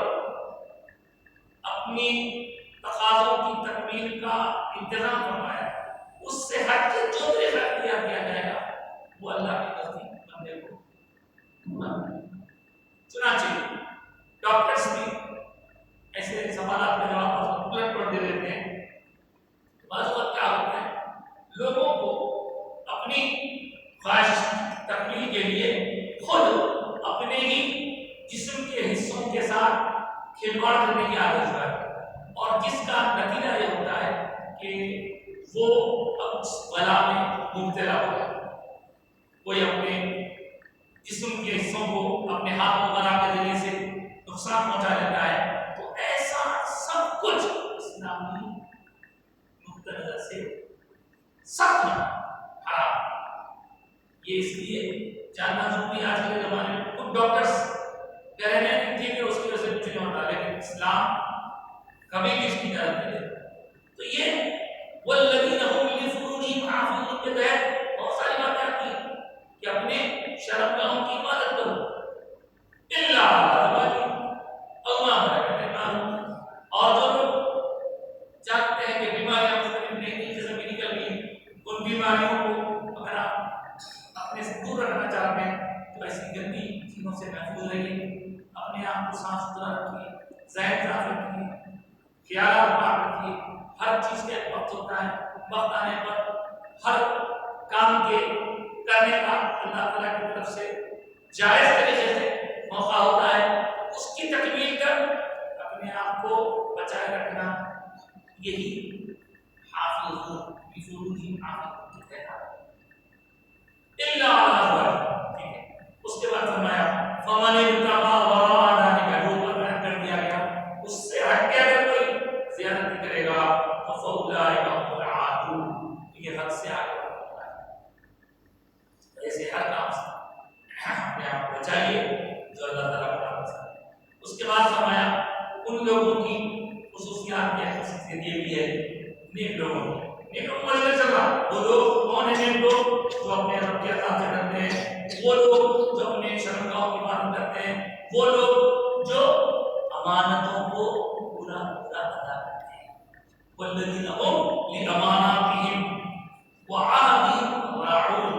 اپنی تقاضوں کی تکمیل کا انتظام فرمایا، اس سے ہٹ کے جو طریقہ اختیار کیا جائے گا وہ اللہ کی نزدیک بندے کو چنانچہ ڈاکٹرز بھی ایسے سوالات کا جواب الٹ پلٹ دے دیتے ہیں۔ بعض وقت کیا ہوتا ہے، لوگوں کو اپنی خواہش تکمیل کے لیے خود اپنے ہی جسم کے حصوں کے ساتھ کھلواڑ کرنے کی عادت ہے، اور جس کا نتیجہ یہ ہوتا ہے کہ وہ اب بلا میں مبتلا ہو جاتا ہے۔ کوئی اپنے جسم کے حصوں کو اپنے ہاتھ وغیرہ کے ذریعے سے نقصان پہنچا لیتا ہے، تو ایسا سب کچھ اسلامی نقطہ نظر سے سخت حرام۔ یہ اس لیے جاننا ضروری ہے، آج کے زمانے میں کچھ ڈاکٹرز کہہ رہے ہیں کہ ٹھیک ہے اس کی وجہ سے کچھ نہیں ہوتا، لیکن اسلام کبھی بھی اس کی اجازت نہیں دیتا۔ تو یہ والذین هم لفروجہم حافظون کے تحت بہت ساری باتیں آتی ہیں کہ اپنے شرمگاہوں کی عبادت کرو، الا اور جو لوگ چاہتے ہیں کہ بیماریاں مختلف نئی قسم کی نکل گئی، ان بیماریوں کو اگر آپ اپنے سے دور رکھنا چاہتے ہیں تو ایسی گندی چیزوں سے محفوظ رہیے، اپنے آپ کو صاف ستھرا رکھیے، ذہن صاف رکھیے، خیالات پاک رکھیے۔ ہر چیز کا ایک وقت ہوتا ہے، وقت آنے پر ہر کام کے کرنے کا اللہ تعالیٰ کی طرف سے جائز طریقے سے موقع ہوتا ہے، اس کی تکمیل کر اپنے آپ کو بچائے رکھنا، یہی حافظون بفروجہم حافظون کی کہنا الا علی ازواجہم۔ ٹھیک ہے، اس کے بعد فرمایا فمن ابتغى وراء ذلك، جو پر بیان کر دیا گیا اس سے ہٹ کے اگر کوئی زیادتی کرے گا فاولئک هم العادون، یہ حد سے آگے بڑھتا ہے۔ ایسے ہر کام سے اپنے آپ کو بچائیے جو اللہ تعالیٰ کو ناپسند ہے۔ اس کے بعد فرمایا ان لوگوں کی خصوصیات یا خصوصیت یہ بھی ہے، نیک لوگوں کی، نیک لوگوں کا چل رہا، وہ لوگ کون ہیں؟ نیک لوگ جو اپنے رب کے عطا سے ڈرتے ہیں، وہ لوگ جو اپنے شرمگاہوں کی حفاظت کرتے ہیں، وہ لوگ جو امانتوں کو پورا پورا ادا کرتے ہیں، والذین هم لاماناتہم وعہدہم راعون،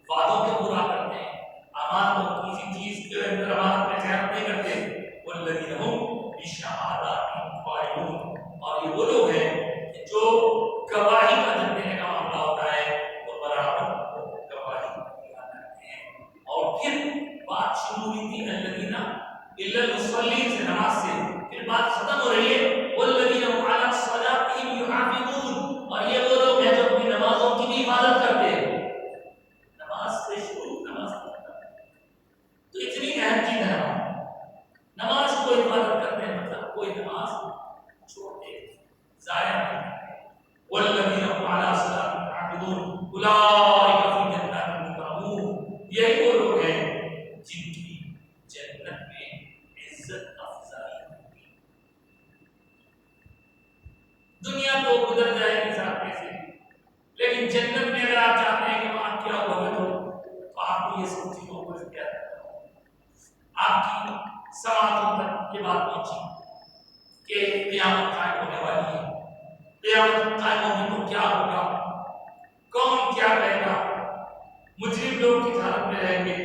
وعدوں کو پورا کرتے ہیں، امانتوں کسی چیز کے اندر امانت میں خیانت نہیں کرتے، والذین هم بشہاداتہم قائمون، اور یہ وہ لوگ ہیں جو گواہی کا جب دینے کا معاملہ ہوتا ہے تو برابر گواہی دیا کرتے ہیں۔ اور پھر بات شروع ہوئی تھی الذین الا المصلین سے، نماز سے، پھر بات ختم ہو رہی ہے والذین هم علی صلاتہم یحافظون، اور یہ وہ لوگ ہیں جو اپنی نمازوں کی بھی حفاظت کرتے ہیں۔ نماز سے شروع، نماز تو اتنی اہم چیز ہے نماز کو حفاظت کرتے ہیں، مطلب کوئی نماز چھوڑتے ضائع نہیں کرتے۔ والذین هم علی صلاتہم یحافظون اولئک فی جنات مکرمون، یہی وہ لوگ ہیں جن کی جنت میں عزت افزائی ہوگی۔ دنیا تو گزر جائے گی ساتھ سے، لیکن جنت میں اگر آپ چاہتے ہیں کہ وہاں کیا ہوگا تو آپ کو یہ سب چیزوں کو اختیار کرنا ہوگا۔ آپ کی سماعتوں تک یہ بات پہنچی کہ قیامت قائم ہونے والی ہے، قیامت قائم ہوگی تو کیا ہوگا، کون کیا کہے گا، مجرم لوگ کس حالت میں رہیں گے،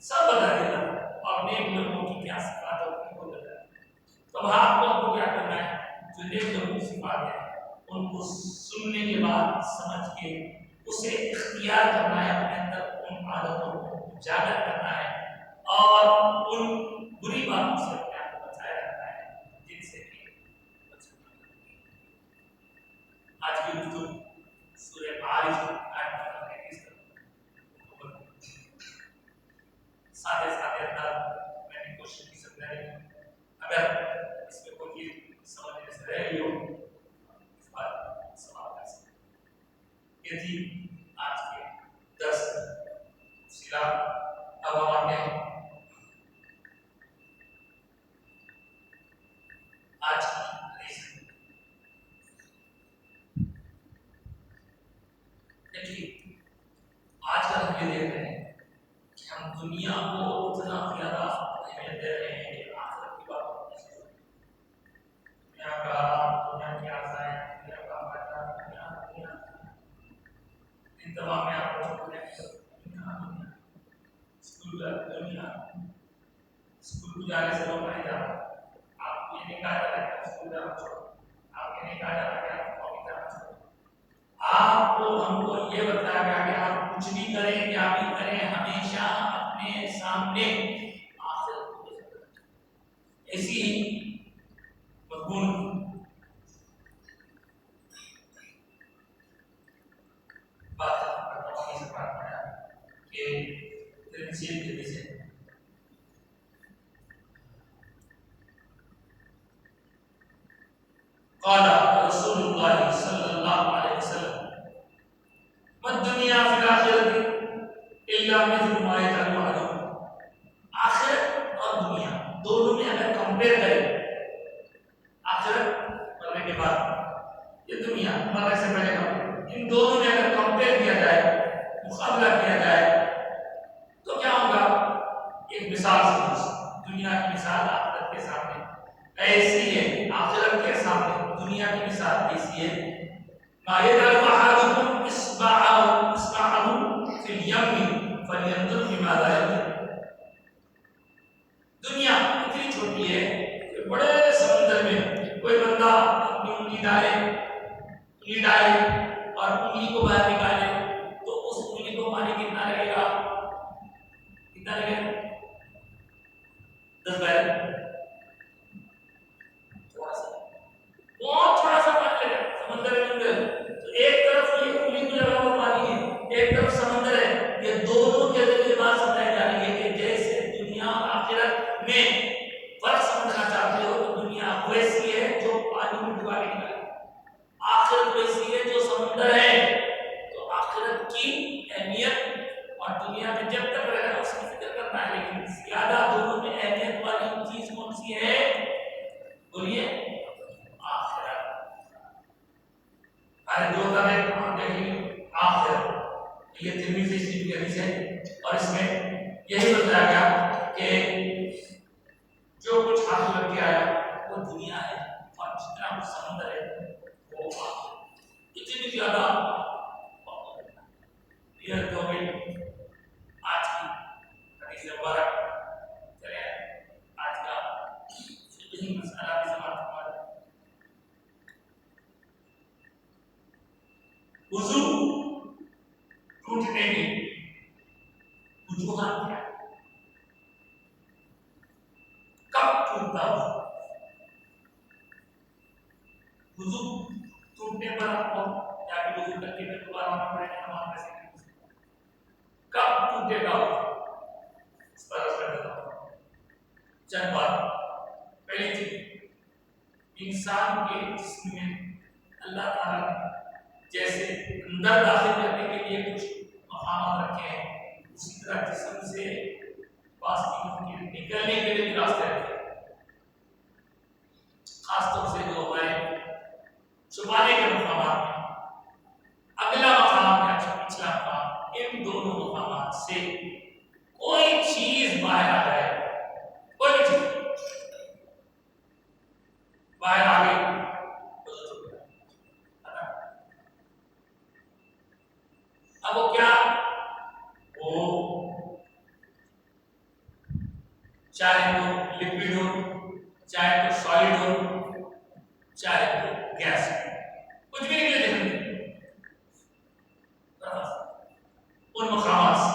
سب بتا دینا، اور نیک لوگوں کی کیا صفات ہوگی وہ بتا دینا۔ تو اب آپ کو کیا کرنا ہے، جو نیک لوگوں کی صفات ہے ان کو سننے کے بعد سمجھ کے اسے اختیار کرنا ہے، اپنے اندر ان عادتوں کو اجاگر کرنا ہے اور ان بری باتوں سے اپنے آپ کو بچائے رکھنا ہے جن سے کہ آج کی گفتگو سورہ معارج آیت نمبر 33 سادے سادے انداز میں نے کوشش کی سمجھانے کی. اگر اس میں کوئی چیز سمجھنے سے رہ گئی ہو اس بار سوال کر سکتے. یہ تھی آج کے 10 تفصیلات. اب ہم آتے ہیں آج کی حدیث. دیکھیے آج کل ہم یہ دیکھ رہے ہیں کہ ہم دنیا کو اتنا زیادہ اہمیت دے رہے ہیں کہ آخرت کی بات نہیں ہوتی. دنیا کا دنیا کی آسائیں دنیا کا فائدہ دنیا ان تمام میں آپ کو دنیا اسکول دنیا اسکول کو جانے سے روکا نہیں جاتا. آپ کو یہ نہیں کہا جاتا کہ اسکول جانا چھوڑو. آپ کو نہیں کہا جاتا کہ آپ کالج جانا چھوڑو. آپ کو ہم کو یہ بتایا گیا کہ آپ کچھ بھی کریں کیا بھی کریں ہمیشہ اپنے سامنے آخرت کو رکھیں. ایسی مضمون بات کرتا ہوں اس بات میں کہ ترنسیل کے سے قال رسول الله صلى الله عليه وسلم ما الدنيا في الآخرة إلا مثل ما يجعل أحدكم. آخرت اور دنیا دونوں میں اگر کمپیئر کریں آخرت مرنے کے بعد یہ دنیا مرنے سے پہلے کا ان دونوں میں اگر کمپیئر کیا جائے مقابلہ کیا جائے تو کیا ہوگا. ایک مثال سمجھ دنیا کی مثال آخرت کے سامنے ایسی ہے. آخرت کے سامنے دنیا کی مثال ایسی ہے ما يجعل أحدكم إصبعه في اليم فلينظر بماذا يرجع. دنیا اتنی چھوٹی ہے کہ بڑے سمندر میں کوئی بندہ اپنی انگلی ڈالے اور انگلی کو باہر نکالے تو اس انگلی کو پانی کتنا لگے گا 10 بیرل. بہت تھوڑا سا پانی لگا سمندر کے اندر. تو ایک طرف یہ انگلی کو لگا ہوا پانی ہے ایک طرف سمندر ہے. یہ دونوں کے ذریعے بات سمجھائی جا رہی ہے کہ جیسے دنیا اور آخرت میں فرق سمجھنا چاہتے ہو تو دنیا ویسی ہے جو پانی میں ڈبا کے نکالے. آخرت ویسی ہے جو سمندر ہے. تو آخرت کی اہمیت اور دنیا میں جب تک رہنا اس کی فکر کرنا ہے. لیکن زیادہ دونوں میں اہمیت والی چیز کون سی ہے بولیے جو آخر یہ ترمذی شریف کی حدیث ہے اور اس میں یہی بتایا گیا کہ جو کچھ حاصل کر کے آیا وہ دنیا ہے اور جتنا کچھ سمندر ہے وہ آخر. اتنی زیادہ یہ تو گئی آج کی حدیث مبارک. چلے آج کا فقہی مسئلہ بھی سماعت ہمارا وضو ٹوٹنے کی وجوہات کیا کب ٹوٹتا وضو ٹوٹنے پر آپ کو یا پھر وضو کر کے دوبارہ آنا پڑے گا نماز میں کب ٹوٹے گا اس پر اثر دیتا ہوں. چند بات. پہلی چیز انسان کے جسم میں اللہ تعالیٰ نے جیسے اندر داخل کرنے کے لیے کچھ مقامات رکھے ہیں اسی طرح جسم سے نکلنے کے لیے بھی راستے رکھے ہیں. خاص طور سے جو ہمارے چھپانے کے مقامات میں اگلا مقام یا پچھلا مقام ان دونوں مقامات سے کوئی چیز باہر آ جائے کوئی چیز باہر آ گئی اب وہ کیا وہ چاہے تو لکوڈ ہو چاہے تو سالڈ ہو چاہے تو گیس کچھ بھی نکلے ان مقامات سے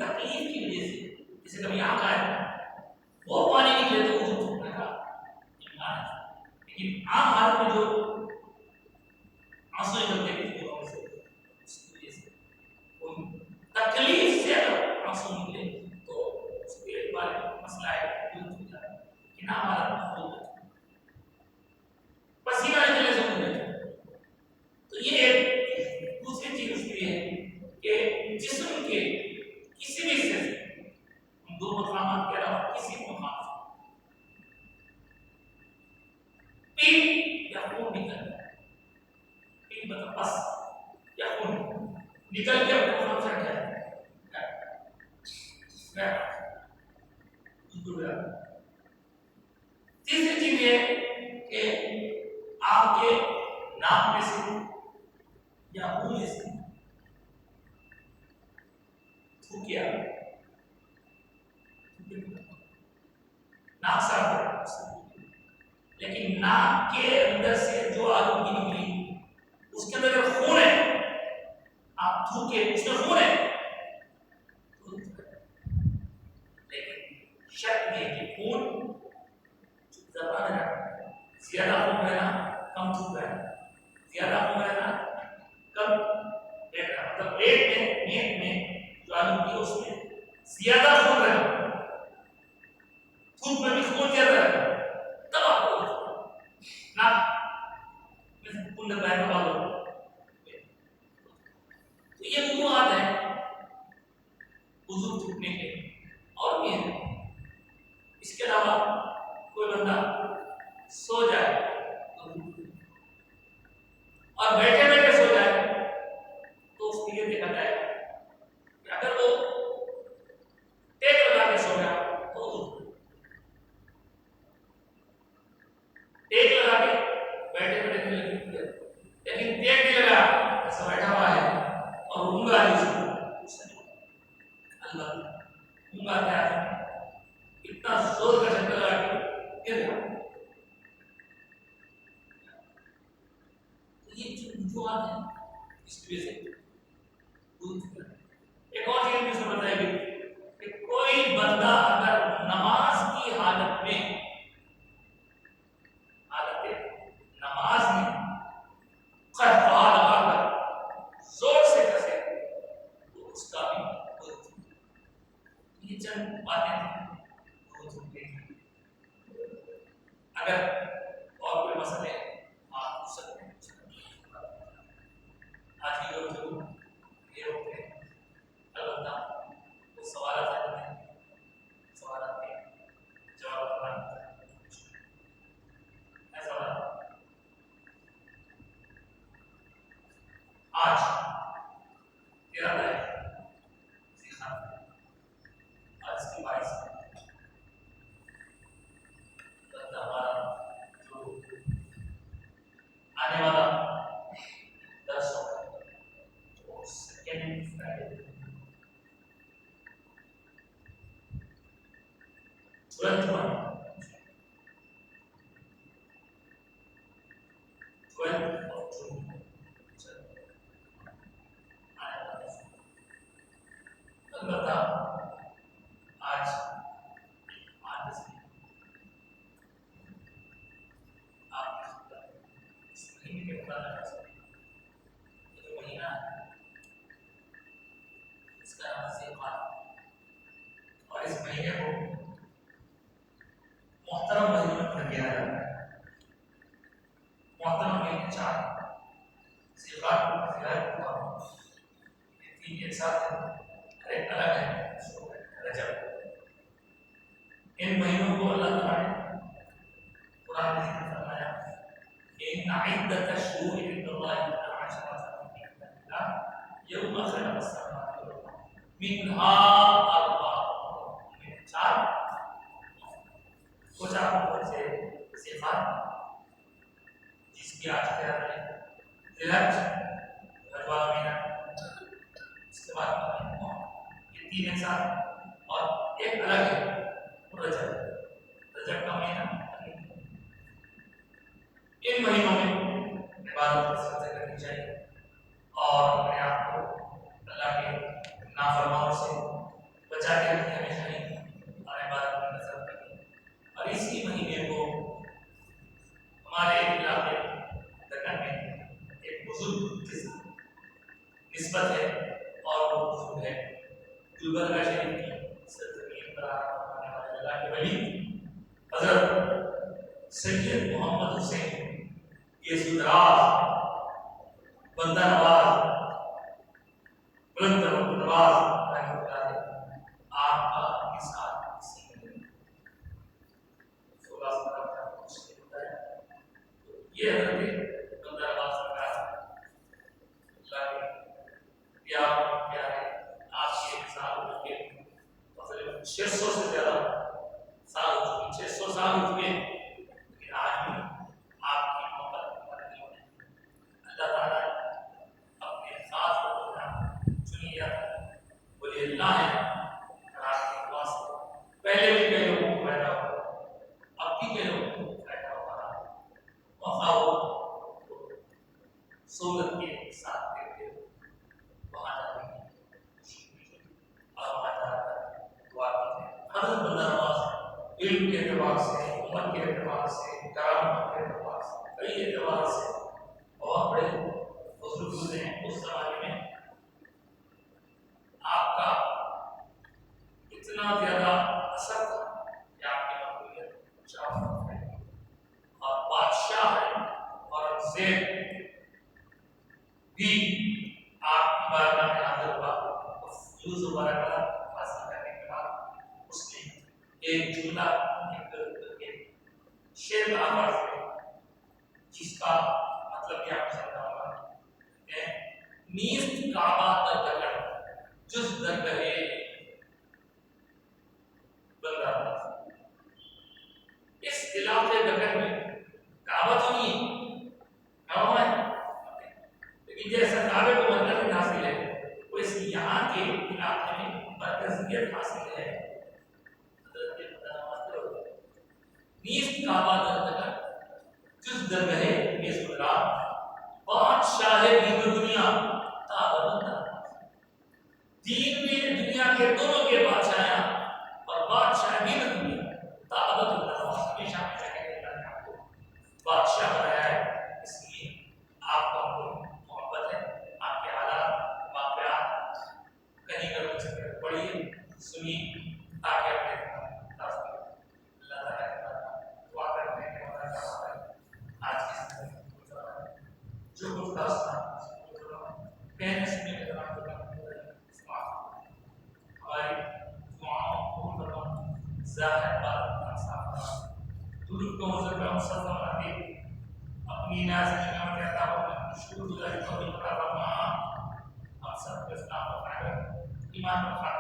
تکلیف کی وجہ سے جیسے کبھی آنکھ آئے وہ پانی نکلے تو وضو ٹوٹنے کا امکان ہے، لیکن عام حالت میں جو آنسو نکلتے ہیں اس کی وجہ سے تکلیف سے اگر آنسو نکلے تو اس کے بارے میں مسئلہ ہے کہ نہ ہمارا پسینہ نکلنے سے ہوتا، تو یہ ایک دوسری چیز اس کی ہے کہ جسم کے کسی بھی حصے سے ان دو مقامات کے علاوہ کسی مقام پیپ یا خون نکل جائے، پیپ مطلب پس یا خون نکل کے اپنے مقام سے ہٹ جائے، تیسری چیز یہ کہ آپ کے ناک میں سے یا منہ میں سے تھوکیا ناک صاف، لیکن ناک کے اندر سے جو آلودگی نکلی اس کے اندر اگر خون ہے، آپ تھوکے اس میں خون ہے، لیکن شرط یہ کہ خون زبان ہے، زیادہ خون رہنا کم تھوک رہنا، زیادہ خون رہنا کم رہنا، مطلب ریٹ میں نیت میں جو آلودگی ہے اس میں زیادہ خون رہنا، تھوک میں بھی خون زیادہ رہنا، تب آپ کو نہ خون بہنے والا تو یہ وضوحات ہیں وضو ٹوٹنے کے، اور بھی ہیں۔ اس کے علاوہ کوئی بندہ سو جائے اور بیٹھے بیٹھے سو جائے تو اس کے لیے دیکھا جائے کہ اگر وہ ٹیک لگا کے سو گیا تو ٹیک لگا کے بیٹھے بیٹھے لیکن ٹیک نہیں لگا ایسا بیٹھا ہوا ہے اور اونگا اللہ اونگا کیا ہے اتنا زور کا جھٹکا لگا کے گر گیا، یہ جو وجوہات ہیں اس کی وجہ سے ایک اور چیز بھی سمجھ آئے گی کہ کوئی بندہ اگر نماز کی حالت میں نماز میں قہقہا لگا کر زور سے کسے تو اس کا بھی یہ چند باتیں ہیں اگر اور کوئی مسئلے آپ پوچھ سکتے ہیں۔ آج کی گفتگو یہ ہوتے ہیں، البتہ کچھ سوالات ہیں، سوالات کے جواب آج 13 تاریخ آج کی 22 ہمارا جو آنے والا 10 سیکنڈ فرائیڈے البتہ آج آپ اس مہینے کے مطالعہ کر سکتے ہیں، یہ جو مہینہ ہے اس کا نام سیخات، اور اس مہینے کو محترم مہینے میں پڑھ گیا جاتا ہے۔ محترم مہینے 4 سیخات کو فضائل کو یہ 3 ایک ساتھ ہیں، ایک الگ ہے رجب۔ ان مہینوں کو اللہ تعالیٰ نے قرآن میں ذکر فرمایا ان عدت الشہور عند اللہ 12 شهرا یوم خلق السماوات والارض منها اربعۃ، من 4 کچھ آپ سے صفات جس کی آج کیا ہے ذلحج والا مہینہ، اس کے بعد یہ 3 ایک ساتھ اور ایک الگ ہے رجب کا مہینہ۔ ان مہینوں میں عبادت سے کرنی چاہیے اور اپنے آپ کو اللہ کے نافرمانوں سے شریف کی سرزمین پر آنے والے اللہ کے ولی حضرت سید محمد حسین یہ سدراز بندہ نواز بلند نواز رحمۃ اللہ علیہ آپ کا مثال کسی میں 16 سال کا کچھ ہوتا ہے یہ حضرت بندہ نواز سرکار اللہ کے پیارے آپ کے مثال ہو کے 600 سے زیادہ سال ہو چکے 600 سال ہو چکے لیکن آج بھی آپ کی محبت اللہ تعالیٰ اپنے خاص چنیا ولی اللہ ہے آپ کے پاس پہلے بھی کئی لوگوں کو پیدا ہوا اب بھی کئی لوگوں کو پیدا ہوا وہاں سہولت کے ساتھ دیتے وہاں جاتے ہیں اور وہاں جا کر دعا کرتے ہیں حضرت بندہ نواز علم کے اعتبار سے عمر کے اعتبار سے کرامت کے اعتبار سے کئی اعتبار سے بہت بڑے بزرگ ہیں اس زمانے میں آپ کا اتنا زیادہ اثر تھا کہ آپ کی مقبولیت چاہیے اور بادشاہ ہے اور زید بھی آپ کی بارگاہ میں حاضر ہوا فیوز وغیرہ حاصل کرنے کے بعد اس نے ایک جملہ ایک شعر کا آغاز کیا جس کا مطلب کیا ہو سکتا ہوگا نیست کعبہ در دکن جز درگاہ بندہ نواز اس علاقے دکن میں کعبہ تو نہیں ہے کعبہ ہے لیکن جیسا کعبے کو مرکز حاصل ہے ویسے یہاں کے علاقے میں مرکزیت حاصل ہے نیست کعبہ در دکن جز درگاہ میزبان بادشاہ دین و دنیا دین میں دنیا کے دونوں کے بادشاہ ہیں اور بادشاہ دین و دنیا تعبد اللہ ہمیشہ آپ کو بادشاہ بنایا ہے اس لیے آپ کا محبت ہے آپ کے حالات واقعات کہیں کر نہیں سکتے پڑھیے سنیے تاکہ اپنے اللہ تعالیٰ دعا کرنے کے بعد آج کی جو کچھ داستان کہنے سننے کے دوران ہماری دعاؤں کو ظاہر بات صاف درود کو مذہب ہم سب بناتے اپنی نازنی کا کہتا ہوں شکر گزاری کو بھی بتا رہا ہوں ہم سب کے اسلام و خیر ایمان و خیر